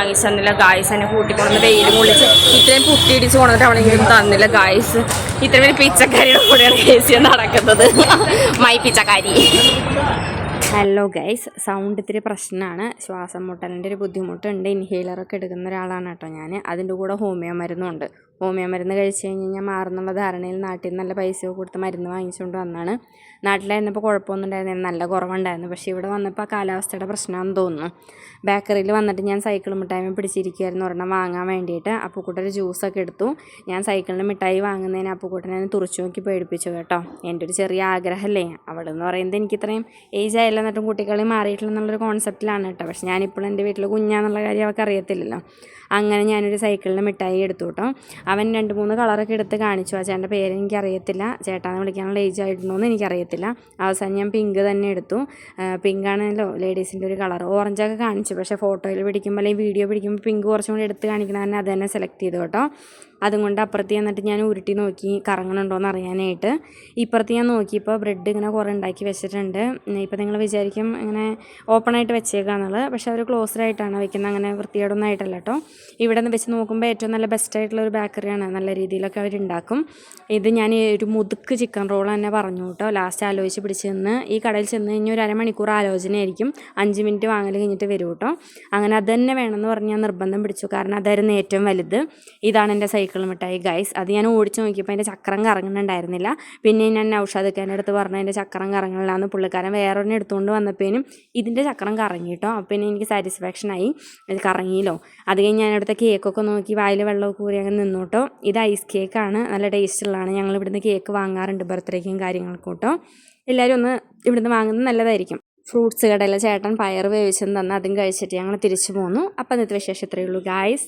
Guys തന്നില്ല guys എന്നെ കൂട്ടിക്കൊണ്ടുവന്ന് വെയിലും കൊള്ളിച്ച് ഇത്രയും പുട്ടിയിടിച്ച് കൊണ്ടിട്ട് അവളെങ്കിലും തന്നില്ല ഗായ്സ്. ഇത്രയും പിച്ചക്കാരിയുടെ കൂടെയാണ് കേസ് നടക്കുന്നത്. My pichkari. Hello guys, sound ഇത്തിരി പ്രശ്നമാണ്. ശ്വാസം മുട്ടലിൻ്റെ ഒരു ബുദ്ധിമുട്ടുണ്ട്. ഇൻഹേലറൊക്കെ എടുക്കുന്ന ഒരാളാണ് കേട്ടോ ഞാൻ. അതിൻ്റെ കൂടെ ഹോമിയോ മരുന്നുണ്ട്. ഹോമിയോ മരുന്ന് കഴിച്ച് കഴിഞ്ഞാൽ മാറുന്നുള്ള ധാരണയിൽ നാട്ടിൽ നിന്ന് നല്ല പൈസ കൊടുത്ത് മരുന്ന് വാങ്ങിച്ചുകൊണ്ട് വന്നാണ്. നാട്ടിലായിരുന്നപ്പോൾ കുഴപ്പമൊന്നും ഉണ്ടായിരുന്നില്ല, നല്ല കുറവുണ്ടായിരുന്നു. പക്ഷേ ഇവിടെ വന്നപ്പോൾ ആ കാലാവസ്ഥയുടെ പ്രശ്നമാണെന്ന് തോന്നുന്നു. ബേക്കറിയിൽ വന്നിട്ട് ഞാൻ സൈക്കിൾ മിഠായി പിടിച്ചിരിക്കുമായിരുന്നു ഒരെണ്ണം വാങ്ങാൻ വേണ്ടിയിട്ട്. അപ്പൂക്കുട്ടൊരു ജ്യൂസൊക്കെ എടുത്തു. ഞാൻ സൈക്കിളിൻ്റെ മിഠായി വാങ്ങുന്നതിന് അപ്പൂക്കുട്ടനെ തുറച്ചു നോക്കി പേടിപ്പിച്ചു കേട്ടോ. എൻ്റെ ഒരു ചെറിയ ആഗ്രഹമല്ലേ, അവിടെ എന്ന് പറയുന്നത് എനിക്ക് ഇത്രയും ഏജ് ആയില്ല എന്നിട്ടും കുട്ടികളെ മാറിയിട്ടില്ലെന്നുള്ളൊരു കോൺസെപ്റ്റിലാണ് കേട്ടോ. പക്ഷെ ഞാനിപ്പോഴും എൻ്റെ വീട്ടിൽ കുഞ്ഞാന്നുള്ള കാര്യം അവർക്ക് അറിയത്തില്ലല്ലോ. അങ്ങനെ ഞാനൊരു സൈക്കിളിൻ്റെ മിഠായി എടുത്തു കേട്ടോ. അവൻ 2-3 കളറൊക്കെ എടുത്ത് കാണിച്ചു. ആ ചേട്ടൻ്റെ പേര് എനിക്കറിയത്തില്ല, ചേട്ടാന്ന് വിളിക്കാനുള്ള ഏജ് ആയിട്ടുണ്ടോ എന്ന് എനിക്കറിയത്തില്ല. അവസാനം ഞാൻ പിങ്ക് തന്നെ എടുത്തു. പിങ്കാണല്ലോ ലേഡീസിൻ്റെ ഒരു കളർ. ഓറഞ്ചൊക്കെ കാണിച്ചു, പക്ഷേ ഫോട്ടോയിൽ പിടിക്കുമ്പോൾ അല്ലെങ്കിൽ വീഡിയോ പിടിക്കുമ്പോൾ പിങ്ക് കുറച്ചും കൂടി എടുത്ത് കാണിക്കണമെന്ന് അത് തന്നെ സെലക്ട് ചെയ്തു കേട്ടോ. അതുകൊണ്ട് അപ്പുറത്ത് ചെന്നിട്ട് ഞാൻ ഉരുട്ടി നോക്കി കറങ്ങണുണ്ടോ എന്ന് അറിയാനായിട്ട്. ഇപ്പുറത്ത് ഞാൻ നോക്കിയപ്പോൾ ബ്രെഡ് ഇങ്ങനെ കുറേ ഉണ്ടാക്കി വെച്ചിട്ടുണ്ട്. ഇപ്പോൾ നിങ്ങൾ വിചാരിക്കും ഇങ്ങനെ ഓപ്പണായിട്ട് വെച്ചേക്കാന്നുള്ളത്, പക്ഷേ അവർ ക്ലോസ്ഡ് ആയിട്ടാണ് വെക്കുന്നത്, അങ്ങനെ വൃത്തികേടൊന്നും ആയിട്ടല്ല കേട്ടോ. ഇവിടെ നിന്ന് വെച്ച് നോക്കുമ്പോൾ ഏറ്റവും നല്ല ബെസ്റ്റായിട്ടുള്ള ഒരു ബേക്കറിയാണ്, നല്ല രീതിയിലൊക്കെ അവരുണ്ടാക്കും. ഇത് ഞാൻ ഒരു മുതുക്ക് ചിക്കൻ റോൾ തന്നെ പറഞ്ഞു കേട്ടോ. ലാസ്റ്റ് ആലോചിച്ച് പിടിച്ച് നിന്ന് ഈ കടയിൽ ചെന്ന് കഴിഞ്ഞാൽ ഒരു അരമണിക്കൂർ ആലോചനയായിരിക്കും. 5 മിനിറ്റ് വാങ്ങൽ കഴിഞ്ഞിട്ട് വരും കേട്ടോ. അങ്ങനെ അത് തന്നെ വേണമെന്ന് പറഞ്ഞ് ഞാൻ നിർബന്ധം പിടിച്ചു, കാരണം അതായിരുന്നു ഏറ്റവും വലുത്. ഇതാണ് എൻ്റെ സൈക്കിൾ മിഠായി ഗൈസ്. അത് ഞാൻ ഓടിച്ച് നോക്കിയപ്പോൾ അതിൻ്റെ ചക്രം കറങ്ങുന്നുണ്ടായിരുന്നില്ല. പിന്നെ ഞാൻ നൗഷാദ് അടുത്ത് പറഞ്ഞു അതിൻ്റെ ചക്രം കറങ്ങണില്ല എന്ന്. പുള്ളിക്കാരൻ വേറൊരെണ്ണം എടുത്തുകൊണ്ട് വന്നപ്പോഴും ഇതിൻ്റെ ചക്രം കറങ്ങി കേട്ടോ. അപ്പോൾ പിന്നെ എനിക്ക് സാറ്റിസ്ഫാക്ഷനായി, ഇത് കറങ്ങിയല്ലോ. അത് കഴിഞ്ഞ് ഞാനടുത്ത കേക്കൊക്കെ നോക്കി വായിൽ വെള്ളമൊക്കെ കൂടി അങ്ങനെ നിന്നു കേട്ടോ. ഇത് ഐസ് കേക്കാണ്, നല്ല ടേസ്റ്റുള്ളതാണ്. ഞങ്ങൾ ഇവിടുന്ന് കേക്ക് വാങ്ങാറുണ്ട് ബർത്ത്ഡേക്കും കാര്യങ്ങൾക്കും കേട്ടോ. എല്ലാവരും ഒന്ന് ഇവിടുന്ന് വാങ്ങുന്നത് നല്ലതായിരിക്കും. ഫ്രൂട്ട്സ് കടയിലെ ചേട്ടൻ പയർ വേവിച്ചെന്ന് തന്ന് അതും കഴിച്ചിട്ട് ഞങ്ങൾ തിരിച്ചു പോന്നു. അപ്പം ഇന്നത്തെ വിശേഷം ഇത്രയേ ഉള്ളൂ ഗായ്സ്.